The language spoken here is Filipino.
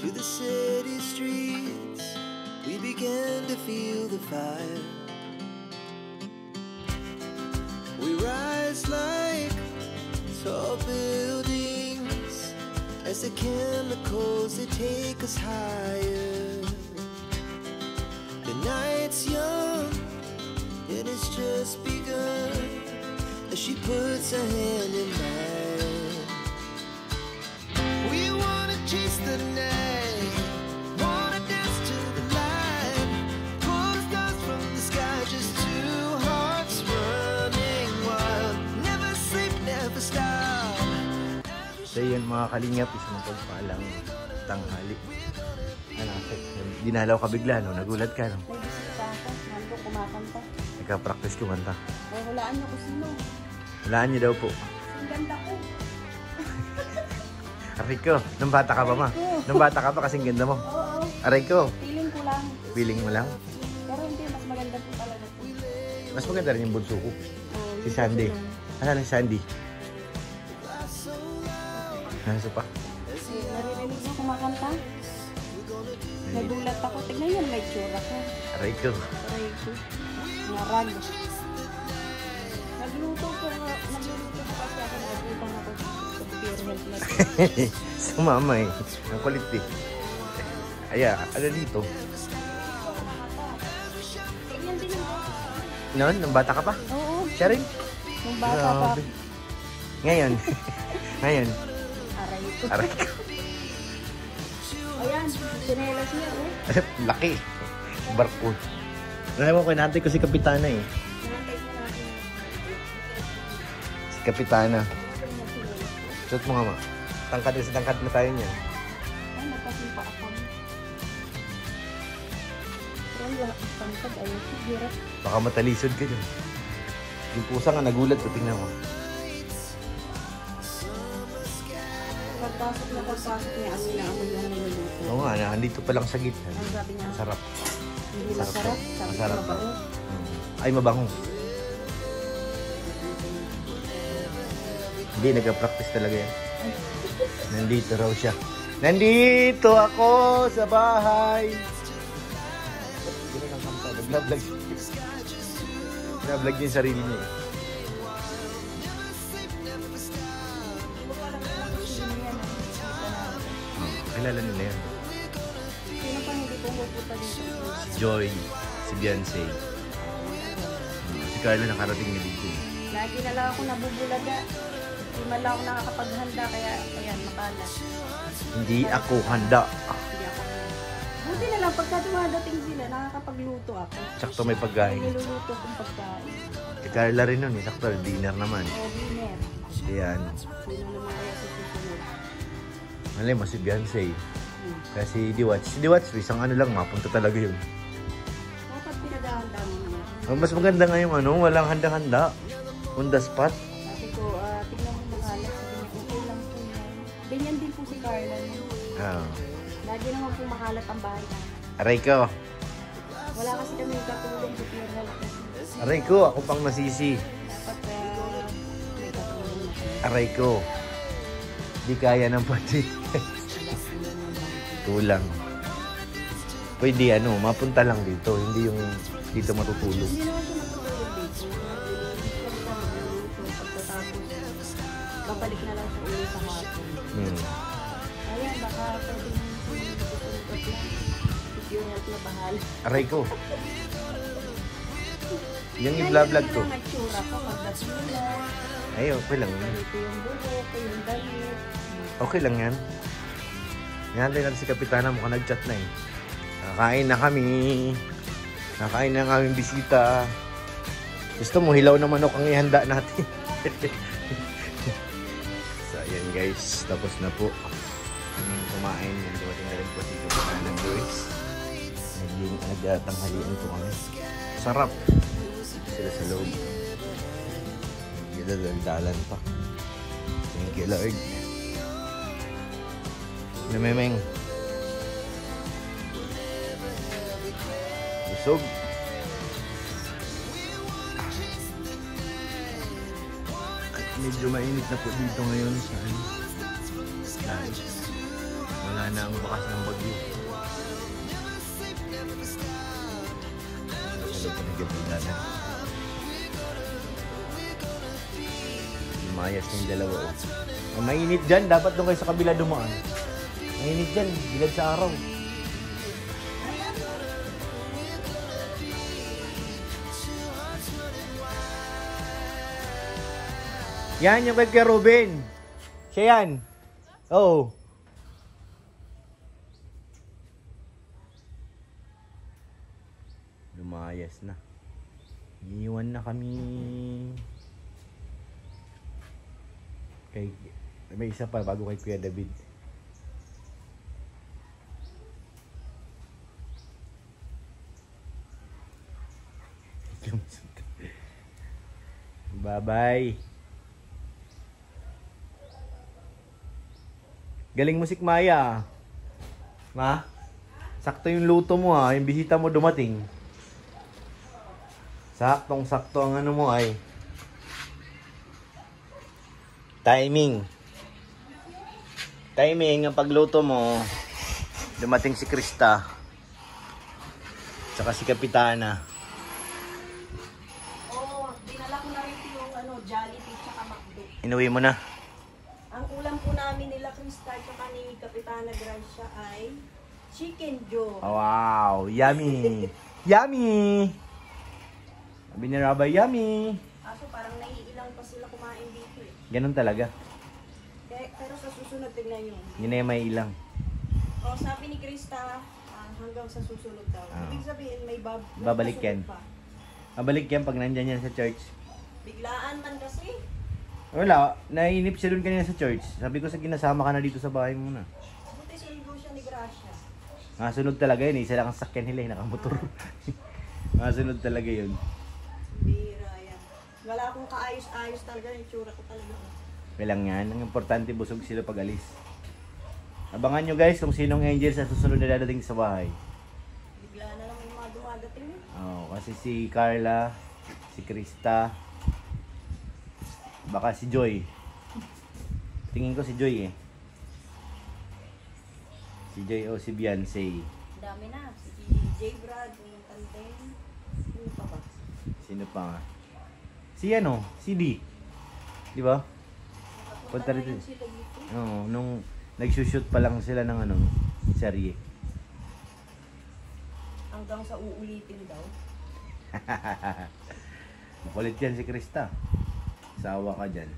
to the city streets, we began to feel the fire. We rise like tall buildings as the chemicals that take us higher. The night's young and it's just begun as she puts her hand in mine. We wanna chase the night, wanna dance to the light, pull the stars from the sky, just two hearts running wild, never sleep, never stop. So yun mga kalingap, isang pagpalang tanghali. Ano, dinalaw ka bigla, no? Nagulat ka, no? May bisita ako, nandun kumakanta. Nagka-practice kumanta. Hulaan niyo kung sino. Hulaan niyo daw po. Ang ganda ko. Aray ko, nung bata ka pa ma? Nung bata ka pa kasing ganda mo? Oo. Aray ko. Feeling ko lang. Feeling mo lang? Pero hindi, mas maganda po talaga po. Mas maganda rin yung bunso ko. Oo, Si Sandy. Asan si Sandy? Nasa pa? Kasi naririnig mo kumakanta. Nagulat ako. Tignan yan, may tsura ko. Aray ko. Aray ko. Narag. Nagluto ko kasi ako. Nagutang ako sa pure health na. Sumama eh. Ang kulit eh. Aya, ano dito? Tignan din yung boses. Noon, nung bata ka pa? Oo. Siya rin? Nung bata pa. Grabe. Ngayon. Ngayon. Aray ko. Aray ko. Ayan, sinelas niya oh. Laki. Barko. Nalaman ko, nanti ko si Kapitana eh. Nantay mo natin. Si Kapitana. Shoot mo nga ma. Tangkad na tayo niyan. Ay, nagpasimpa ako. Pero ang tangkad, ayun. Hirap. Baka matalisod ka dyan. Yung pusa nga nagulat ko, tingnan mo. Pagpasok niya, amoy na amoy yung niluluto. Oo nga, nandito pa lang sa gitna. Ang sabi niya, Sarap. hindi masarap. Sabi Masarap. niya mabango. Ay, mabango. Hindi, nag-practice talaga yan. Nandito raw siya. Nandito ako sa bahay. Ganun ang kanta. Nag-vlog. Nag-vlog niya yung sarili niya. Kilala nila yan. Sino pa hindi pumupunta dito? Joy, si Beyonce. Si Carla nakarating na dito. Lagi na lang ako nabubulaga. Hindi man lang ako nakakapaghanda, kaya ayan, makalas. Hindi ako handa. Hindi ako. Buti na lang, pagka dumadating sila, nakakapagluto ako. Sakto may pagkain. Niluluto kong pagkain. Si Carla rin nun eh. Sakto, dinner naman. O, dinner. Ayan. Sino naman kaya sa susunod? Malay mo si Beyonce. Kasi si Diwats, isang ano lang, mapunta talaga yun. Dapat pinagahanda mo naman. Mas maganda nga yung ano, walang handa-handa. On the spot. Sabi ko, tignan mo makalat. Sabi niya, okay lang po yan. Ganyan din po si Carla. Ah. Lagi naman po makalat ang bahay namin. Aray ko. Wala kasi kami katulong sa pure health kasi. Aray ko, ako pang masisi. Dapat may katulong na kayo. Aray ko. Di kaya ng pati. Tulang. Pwede ano, mapunta lang dito. Hindi yung dito matutulog. Hindi naman siya matutulog dito. Pagkatapos, babalik na lang siya ulit sa hapon. Ayan, baka pwede sumunod lang. Pure health na bahala. Aray ko. Yung i-vlog to. Ang tsura ko, magdasula. Ay, okay lang yan. Ito yung buhok, yung damit. Okay lang yan. Nihantay natin si Kapitana, mukhang nag-chat na eh. Nakain na kami. Nakain na ng aming bisita. Gusto mo, hilaw na manok ang ihanda natin. So, ayan guys. Tapos na po. Kumain. Dumating na rin po si Kapitana ng boys. Nagtanghalian po kami. Sarap. Sila sa loob. Dalan pa. Thank you, Lord. Namemeng. Busog. At medyo mainit na po dito ngayon sa lahat. Wala na ang bakas ng bagyo. Nakasalog pa ng gabilanan. Lumayas ng dalawa. Oh. Mainit dyan. Dapat doon kayo sa kabila dumaan. Mainit dyan. Bilad sa araw. Yan yung kay Kuya Ruben. Siya yan. Oo. Lumayas na. Iiwan na kami. May isa pa bago kay Kuya David. Bye-bye. Galing musik Maya. Ma? Sakto yung luto mo ha. Yung bisita mo dumating. Saktong-sakto ang ano mo ay. Timing. Timing ang pagluto mo. Dumating si Krista. Tsaka si Kapitana. Oo, dinala ko na rin yung Jollibee tsaka McDo. Inuwi mo na. Ang ulam po namin nila Krista tsaka ni Kapitana Gracia ay Chicken Joe. Oh, wow, yummy. Yummy. Sabi ni Rabay, yummy. Kaso parang naiilang pa sila kumain dito eh. Ganun talaga. Pero sa susunod tignan nyo. Yun na yung may ilang. O sabi ni Krista, hanggang sa susunod daw. Ibig sabihin may Babalik yan. susunod pa. Babalik yan pag nandyan yan sa church. Biglaan man kasi. Wala, nainip siya dun kanina sa church. Sabi ko sa ginasama ka na dito sa bahay mo na. Buti sundo siya ni Gracia. Sunod talaga yun, isa lang ang sakyan nila, nakamotor. Sunod talaga yun. Bira yan. Wala akong kaayos-ayos talaga, yung tsura ko talaga. Kailang yan, ang importante busog sila pag alis. Abangan nyo guys kung sinong angel sa susunod na dadating sa bahay. Bigla na lang yung mga dumadating. Kasi si Carla, si Krista, baka si Joy. Tingin ko si Joy eh. Si Joy o si Beyonce. Dami na. Si J. Brad, yung Tandem. Sino pa ba? Sino pa nga? Si ano? Si D. Di ba? Punta na rito. yun sila dito. Oo, nung nagsushoot pa lang sila ng ano, serye. Hanggang sa uulitin daw. Makulit yan si Krista. Sawa ka dyan.